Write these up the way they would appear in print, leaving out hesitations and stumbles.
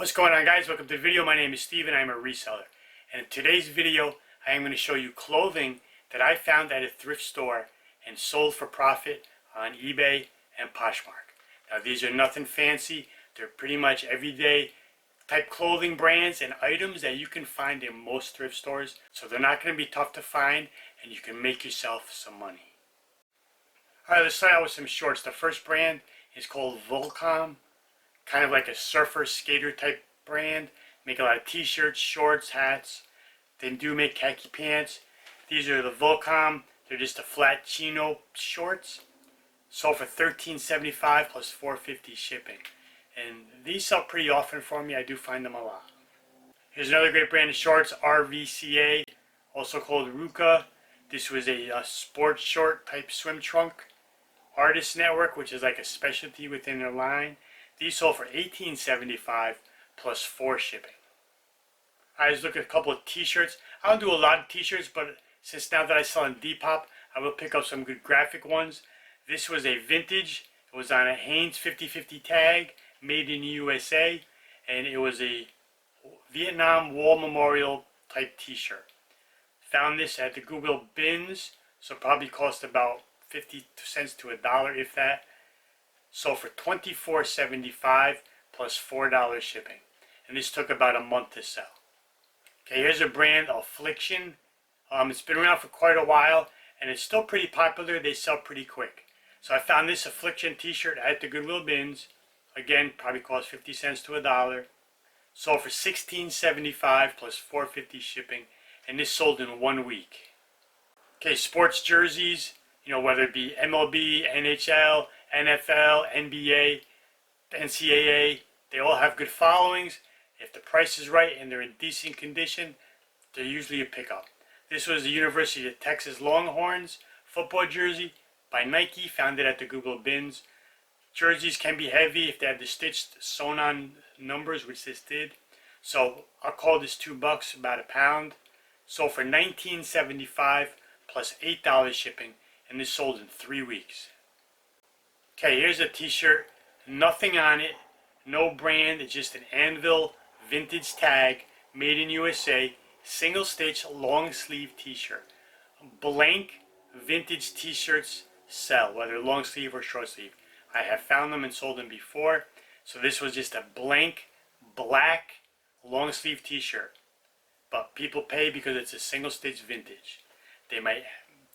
What's going on, guys? Welcome to the video. My name is Steve and I'm a reseller. And in today's video, I am going to show you clothing that I found at a thrift store and sold for profit on eBay and Poshmark. Now, these are nothing fancy. They're pretty much everyday type clothing brands and items that you can find in most thrift stores. So they're not going to be tough to find and you can make yourself some money. Alright, let's start out with some shorts. The first brand is called Volcom. Kind of like a surfer skater type brand. Make a lot of t-shirts, shorts, hats. They do make khaki pants. These are the Volcom. They're just a flat chino shorts. Sold for $13.75 plus $4.50 shipping. And these sell pretty often for me. I do find them a lot. Here's another great brand of shorts, RVCA, also called Ruka. This was a sports short type swim trunk. Artist Network, which is like a specialty within their line. These sold for $18.75 plus $4 shipping. I just look at a couple of t-shirts. I don't do a lot of t-shirts, but since now that I sell on Depop, I will pick up some good graphic ones. This was a vintage. It was on a Hanes 50/50 tag, made in the USA, and it was a Vietnam War Memorial type t-shirt. Found this at the Goodwill bins, so probably cost about 50 cents to $1, if that. Sold for $24.75 plus $4 shipping. And this took about a month to sell. Okay, here's a brand, Affliction. It's been around for quite a while and it's still pretty popular. They sell pretty quick. So I found this Affliction t-shirt at the Goodwill bins. Again, probably cost 50 cents to $1. Sold for $16.75 plus $4.50 shipping. And this sold in 1 week. Okay, sports jerseys, whether it be MLB, NHL, NFL, NBA, NCAA, they all have good followings. If the price is right and they're in decent condition, they're usually a pickup. This was the University of Texas Longhorns football jersey by Nike, found it at the Goodwill bins. Jerseys can be heavy if they have the stitched sewn on numbers, which this did. So I'll call this $2, about a pound. Sold for $19.75 plus $8 shipping, and this sold in 3 weeks. Okay, here's a t-shirt, nothing on it, no brand, it's just an Anvil vintage tag, made in USA, single stitch long sleeve t-shirt. Blank vintage t-shirts sell, whether long sleeve or short sleeve. I have found them and sold them before, so this was just a blank black long sleeve t-shirt. But people pay because it's a single stitch vintage. They might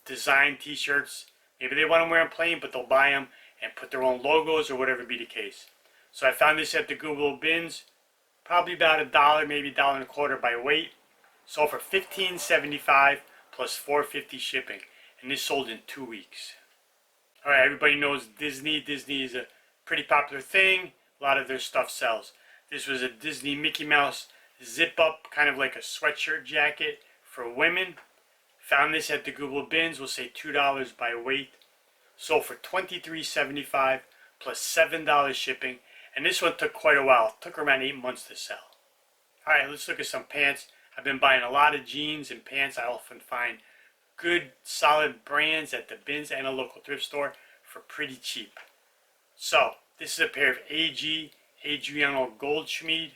design t-shirts, maybe they want to wear them plain, but they'll buy them and put their own logos or whatever be the case. So I found this at the Goodwill bins, probably about $1, maybe $1.25 by weight. Sold for $15.75 plus $4.50 shipping, and this sold in 2 weeks. All right, everybody knows Disney. Disney is a pretty popular thing. A lot of their stuff sells. This was a Disney Mickey Mouse zip-up, kind of like a sweatshirt jacket for women. Found this at the Goodwill bins. We'll say $2 by weight. Sold for $23.75 plus $7 shipping, and this one took quite a while. It took around 8 months to sell. Alright, let's look at some pants. I've been buying a lot of jeans and pants. I often find good, solid brands at the bins and a local thrift store for pretty cheap. So, this is a pair of AG, Adriano Goldschmied.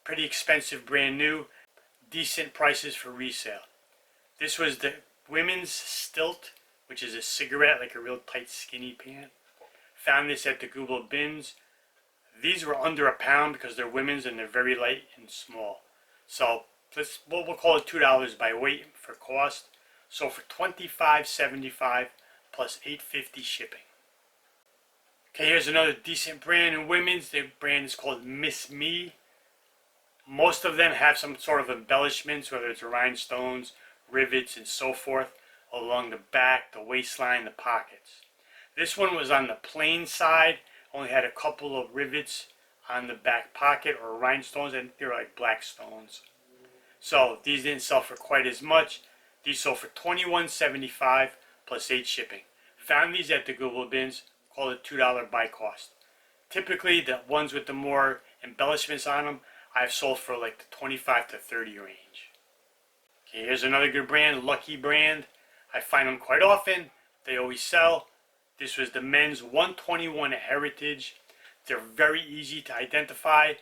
Pretty expensive, brand new. Decent prices for resale. This was the women's Stilt, which is a cigarette, like a real tight skinny pant. Found this at the Goodwill bins. These were under a pound because they're women's and they're very light and small. So we'll call it $2 by weight for cost. So for $25.75 plus $8.50 shipping. Okay, here's another decent brand in women's. The brand is called Miss Me. Most of them have some sort of embellishments, whether it's rhinestones, rivets, and so forth, along the back, the waistline, the pockets. This one was on the plain side, only had a couple of rivets on the back pocket or rhinestones, and they were like black stones. So these didn't sell for quite as much. These sold for $21.75 plus $8 shipping. Found these at the Goodwill bins, called it $2 by cost. Typically the ones with the more embellishments on them, I've sold for like the 25 to 30 range. Okay, here's another good brand, Lucky brand. I find them quite often. They always sell. This was the men's 121 Heritage. They're very easy to identify.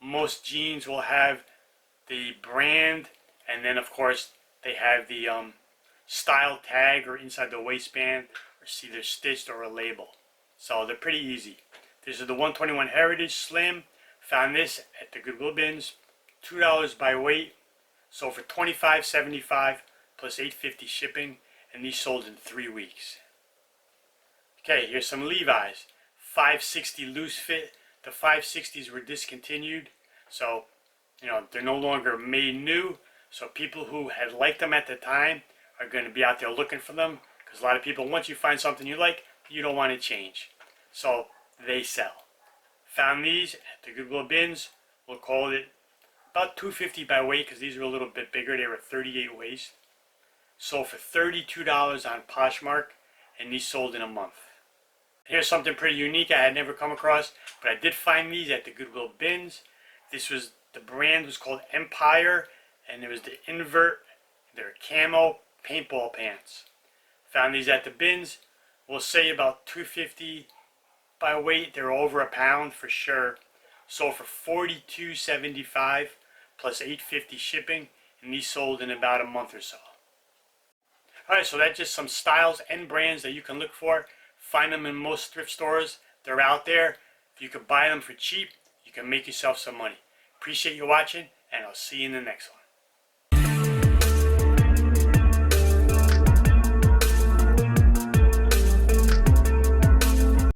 most jeans will have the brand, and then of course they have the style tag or inside the waistband, or see they're stitched or a label. So they're pretty easy. This is the 121 Heritage Slim. Found this at the Goodwill bins. $2 by weight. Sold for $25.75 plus $8.50 shipping, and these sold in 3 weeks. Okay, here's some Levi's. 560 loose fit. The 560s were discontinued, so they're no longer made new. So people who had liked them at the time are going to be out there looking for them, because a lot of people, once you find something you like, you don't want to change. So they sell. Found these at the Goodwill bins. We'll call it about $2.50 by weight, because these are a little bit bigger. They were 38 waist. Sold for $32 on Poshmark, and these sold in a month. Here's something pretty unique I had never come across, but I did find these at the Goodwill bins. The brand was called Empire, and there was the invert. They're camo paintball pants. Found these at the bins. We'll say about $2.50 by weight. They're over a pound for sure. Sold for $42.75 plus $8.50 shipping, and these sold in about a month or so. Alright, so that's just some styles and brands that you can look for. Find them in most thrift stores. They're out there. If you can buy them for cheap, you can make yourself some money. Appreciate you watching, and I'll see you in the next one.